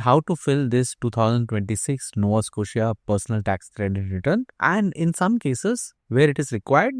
how to fill this 2026 Nova Scotia personal tax credit return, and in some cases where it is required,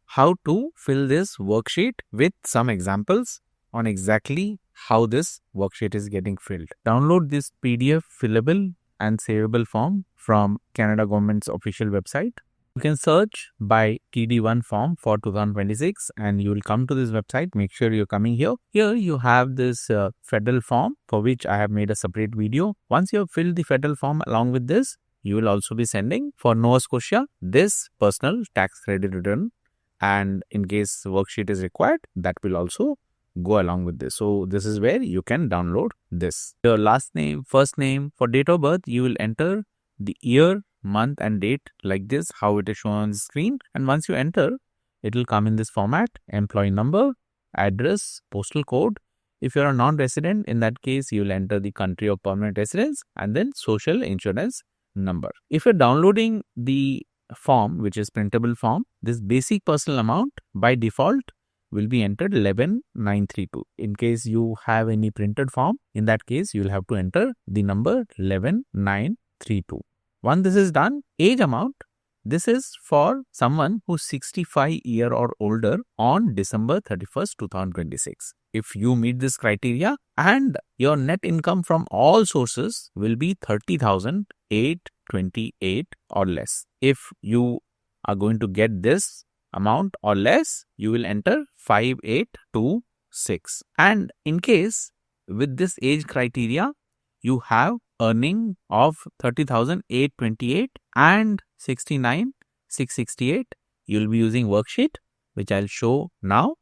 how to fill this worksheet with some examples on exactly how this worksheet is getting filled. Download this PDF fillable and savable form from Canada government's official website. You can search by TD1 form for 2026 and you will come to this website. Make sure you're coming here. Here you have this federal form for which I have made a separate video. Once you have filled the federal form along with this, you will also be sending for Nova Scotia this personal tax credit return, and in case worksheet is required, that will also go along with this. So this is where you can download this. Your last name, first name. For date of birth, you will enter the year, month and date like this, how it is shown on the screen. And once you enter, it will come in this format: employee number, address, postal code. If you are a non-resident, in that case, you will enter the country of permanent residence and then social insurance number. If you're downloading the form, which is printable form, this basic personal amount by default will be entered 11,932. In case you have any printed form, in that case, you will have to enter the number 11,932. Once this is done, age amount, this is for someone who's 65 years or older on December 31st, 2026. If you meet this criteria, and your net income from all sources will be 30,828 or less. If you are going to get this amount or less, you will enter 5826. And in case with this age criteria, you have earning of 30,828 and 69,668, you will be using worksheet, which I'll show now.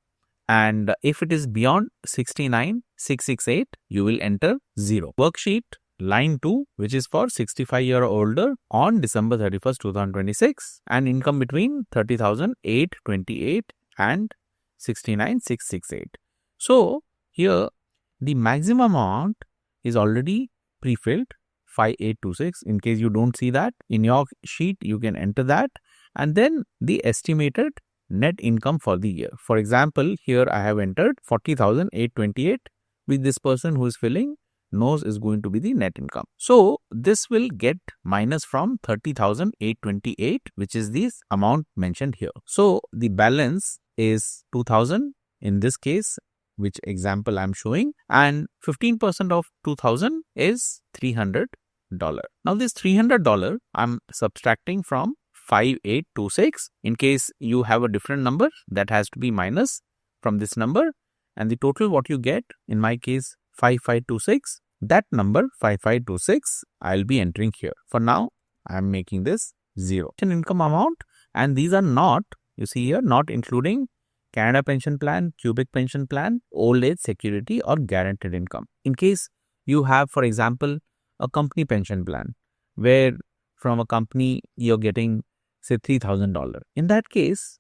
And if it is beyond 69,668, you will enter 0. Worksheet line 2, which is for 65 years or older on December 31st, 2026, and income between 30,828 and 69,668. So here the maximum amount is already pre-filled, 5826. In case you don't see that in your sheet, you can enter that, and then the estimated net income for the year. For example, here I have entered 40,828, which this person who is filling knows is going to be the net income. So this will get minus from 30,828, which is this amount mentioned here. So the balance is 2,000 in this case, which example I'm showing, and 15% of 2,000 is $300. Now this $300 I'm subtracting from 5826. In case you have a different number, that has to be minus from this number, and the total what you get, in my case 5526, that number 5526 I'll be entering here. For now I'm making this 0. Income amount, and these are not, you see here, not including Canada pension plan, Quebec pension plan, old age security or guaranteed income. In case you have, for example, a company pension plan where from a company you're getting say $3,000. In that case,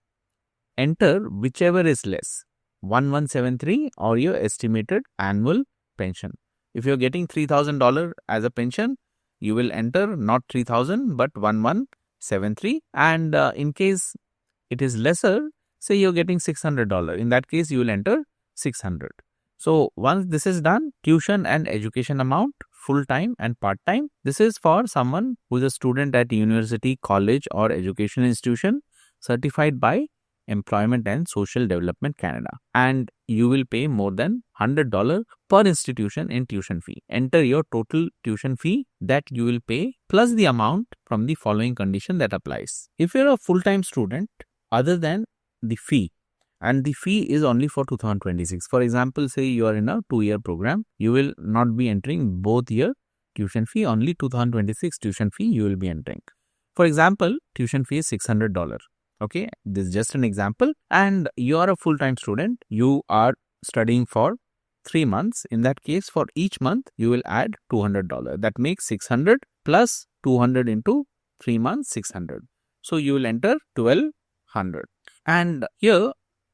enter whichever is less, 1173 or your estimated annual pension. If you're getting $3,000 as a pension, you will enter not 3,000 but 1173, and in case it is lesser, say you're getting $600. In that case, you will enter 600. So once this is done, tuition and education amount, full-time and part-time. This is for someone who is a student at university, college or educational institution certified by Employment and Social Development Canada, and you will pay more than $100 per institution in tuition fee. Enter your total tuition fee that you will pay plus the amount from the following condition that applies. If you're a full-time student, other than the fee, and the fee is only for 2026. For example, say you are in a 2-year program, you will not be entering both year tuition fee, only 2026 tuition fee you will be entering. For example, tuition fee is $600. Okay, this is just an example, and you are a full-time student, you are studying for 3 months. In that case, for each month, you will add $200. That makes 600 plus 200 into 3 months, 600. So you will enter 1200. And here,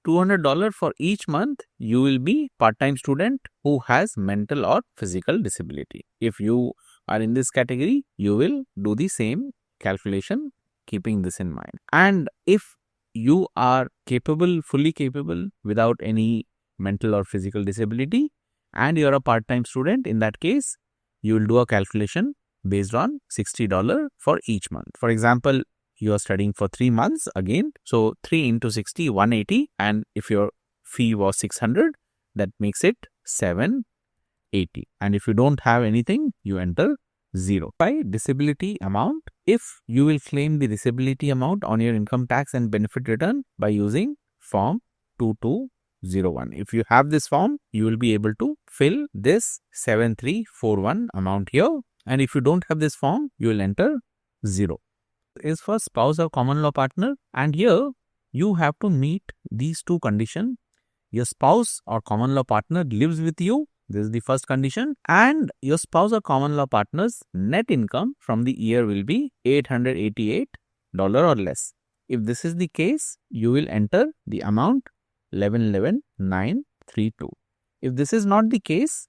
$200 for each month, you will be part-time student who has mental or physical disability. If you are in this category, you will do the same calculation keeping this in mind. And if you are capable, fully capable without any mental or physical disability, and you are a part-time student, in that case, you will do a calculation based on $60 for each month. For example, you are studying for 3 months again. So 3 into 60, 180. And if your fee was 600, that makes it 780. And if you don't have anything, you enter 0. By disability amount, if you will claim the disability amount on your income tax and benefit return by using form 2201. If you have this form, you will be able to fill this 7341 amount here. And if you don't have this form, you will enter 0. Is for spouse or common law partner, and here you have to meet these two conditions. Your spouse or common law partner lives with you. This is the first condition. And your spouse or common law partner's net income from the year will be $888 or less. If this is the case, you will enter the amount 11,932. If this is not the case,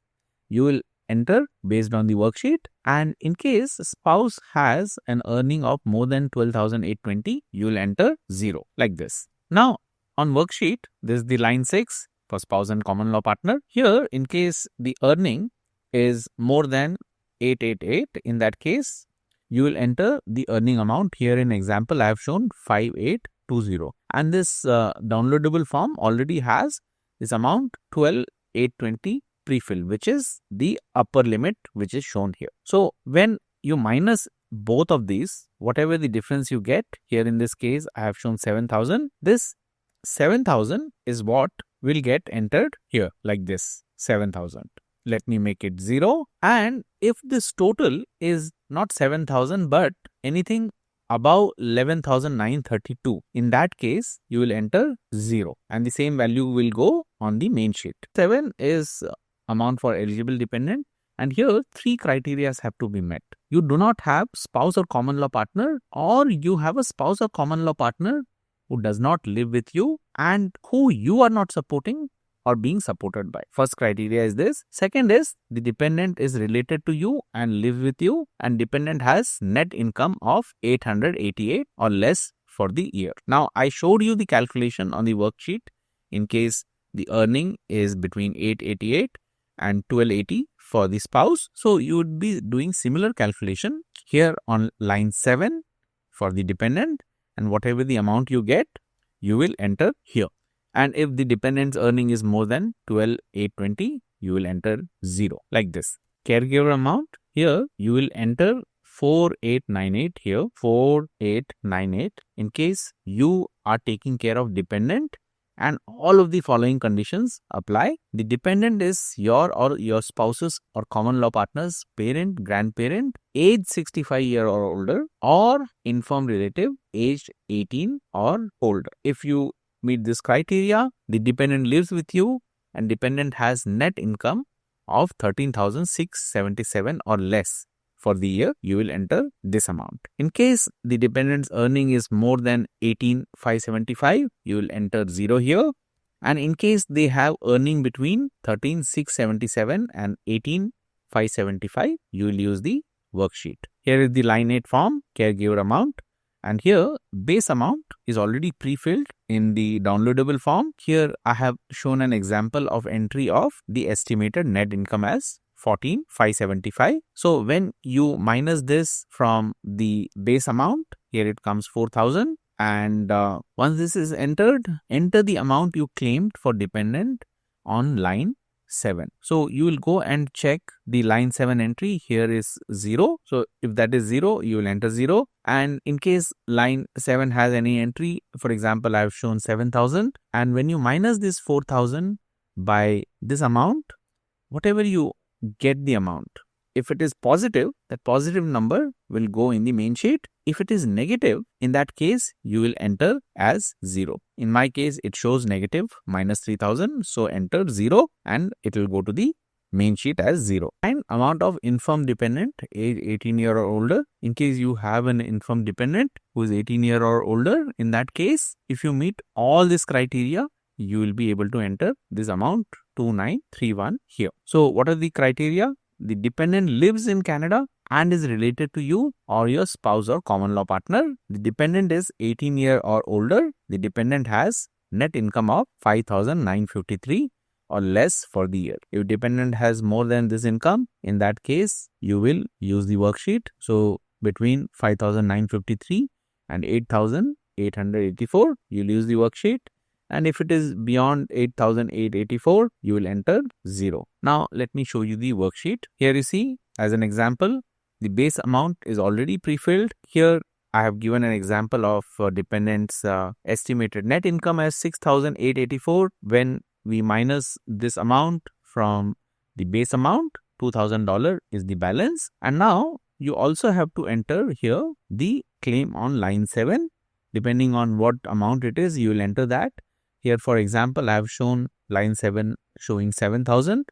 you will enter based on the worksheet. And in case spouse has an earning of more than 12,820, you will enter 0 like this. Now on worksheet, this is the line 6 for spouse and common law partner. Here, in case the earning is more than 888, in that case, you will enter the earning amount. Here in example, I have shown 5820. And this downloadable form already has this amount 12,820 pre-fill, which is the upper limit which is shown here. So when you minus both of these, whatever the difference you get, here in this case I have shown 7,000. This 7,000 is what will get entered here like this, 7,000. Let me make it 0. And if this total is not 7,000 but anything above 11,932, in that case you will enter 0 and the same value will go on the main sheet. 7 is amount for eligible dependent, and here 3 criteria have to be met. You do not have spouse or common law partner, or you have a spouse or common law partner who does not live with you and who you are not supporting or being supported by. First criteria is this. Second is the dependent is related to you and lives with you, and dependent has net income of 888 or less for the year. Now I showed you the calculation on the worksheet in case the earning is between 888 and 1280 for the spouse. So you would be doing similar calculation here on line 7 for the dependent, and whatever the amount you get, you will enter here. And if the dependent's earning is more than 12,820, you will enter 0 like this. Caregiver amount, here you will enter 4,898 here, 4,898 in case you are taking care of dependent, and all of the following conditions apply. The dependent is your or your spouse's or common law partner's parent, grandparent, age 65 years or older, or infirm relative aged 18 or older. If you meet this criteria, the dependent lives with you and dependent has net income of 13,677 or less for the year, you will enter this amount. In case the dependent's earning is more than 18,575, you will enter 0 here. And in case they have earning between 13,677 and 18,575, you will use the worksheet. Here is the line 8 form, caregiver amount. And here base amount is already pre-filled in the downloadable form. Here I have shown an example of entry of the estimated net income as 14,575. So when you minus this from the base amount, here it comes 4,000. And once this is entered, enter the amount you claimed for dependent on line 7. So you will go and check the line 7 entry. Here is 0. So if that is 0, you will enter 0. And in case line 7 has any entry, for example, I have shown 7,000. And when you minus this 4,000 by this amount, whatever you get the amount, if it is positive, that positive number will go in the main sheet. If it is negative, in that case, you will enter as 0. In my case, it shows negative minus 3,000. So enter 0 and it will go to the main sheet as 0. And amount of infirm dependent, age 18 years or older. In case you have an infirm dependent who is 18 years or older, in that case, if you meet all this criteria, you will be able to enter this amount 2931 here. So what are the criteria? The dependent lives in Canada and is related to you or your spouse or common law partner. The dependent is 18 years or older. The dependent has net income of 5,953 or less for the year. If dependent has more than this income, in that case, you will use the worksheet. So between 5,953 and 8,884, you'll use the worksheet. And if it is beyond 8,884, you will enter 0. Now, let me show you the worksheet. Here you see, as an example, the base amount is already pre-filled. Here, I have given an example of dependent's estimated net income as 6,884. When we minus this amount from the base amount, $2,000 is the balance. And now, you also have to enter here the claim on line 7. Depending on what amount it is, you will enter that. Here, for example, I have shown line 7 showing 7,000,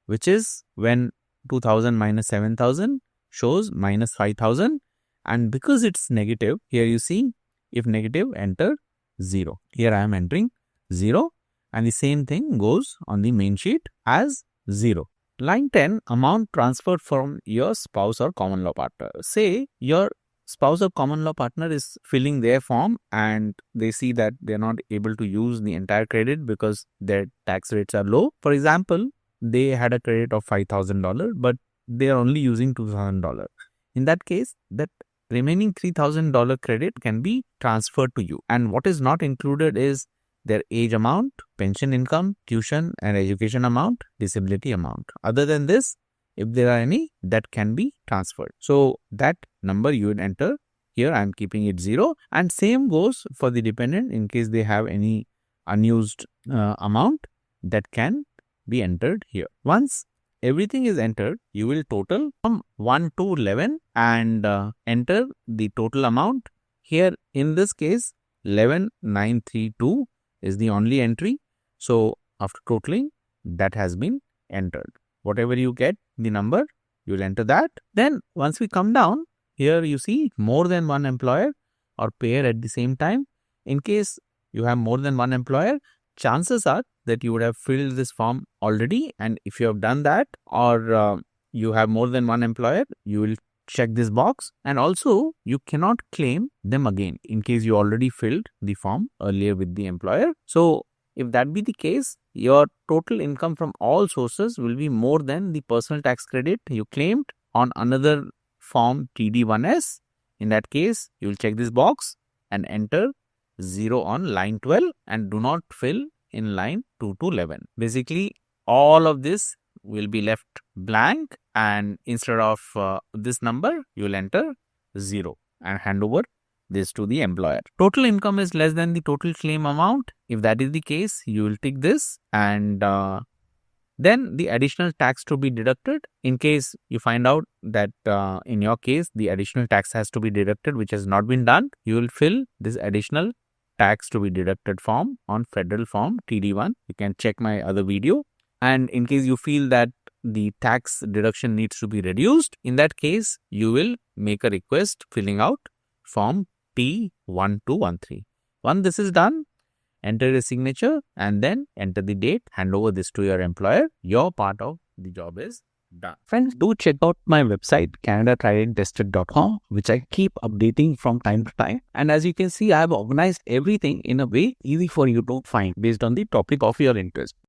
which is when 2,000 minus 7,000 shows minus 5,000. And because it's negative, here you see, if negative, enter 0. Here I am entering 0. And the same thing goes on the main sheet as 0. Line 10, amount transferred from your spouse or common law partner. Say your spouse or common law partner is filling their form and they see that they're not able to use the entire credit because their tax rates are low. For example, they had a credit of $5,000, but they are only using $2,000. In that case, that remaining $3,000 credit can be transferred to you. And what is not included is their age amount, pension income, tuition and education amount, disability amount. Other than this, if there are any, that can be transferred. So that number you would enter. Here I am keeping it 0. And same goes for the dependent in case they have any unused amount that can be entered here. Once everything is entered, you will total from 1 to 11 and enter the total amount. Here in this case, 11,932 is the only entry. So after totaling, that has been entered. Whatever you get, the number, you will enter that. Then once we come down, here you see more than one employer or payer at the same time. In case you have more than one employer, chances are that you would have filled this form already. And if you have done that or you have more than one employer, you will check this box. And also you cannot claim them again in case you already filled the form earlier with the employer. So if that be the case, your total income from all sources will be more than the personal tax credit you claimed on another form TD1S. In that case, you will check this box and enter 0 on line 12 and do not fill in line 2 to 11. Basically, all of this will be left blank and instead of this number, you will enter 0 and hand over this to the employer. Total income is less than the total claim amount. If that is the case, you will tick this and then the additional tax to be deducted. In case you find out that in your case, the additional tax has to be deducted, which has not been done, you will fill this additional tax to be deducted form on federal form TD1. You can check my other video. And in case you feel that the tax deduction needs to be reduced, in that case, you will make a request filling out form T1213. Once this is done, enter a signature and then enter the date, hand over this to your employer. Your part of the job is done. Friends, do check out my website canadatriedandtested.com, which I keep updating from time to time. And as you can see, I have organized everything in a way easy for you to find based on the topic of your interest.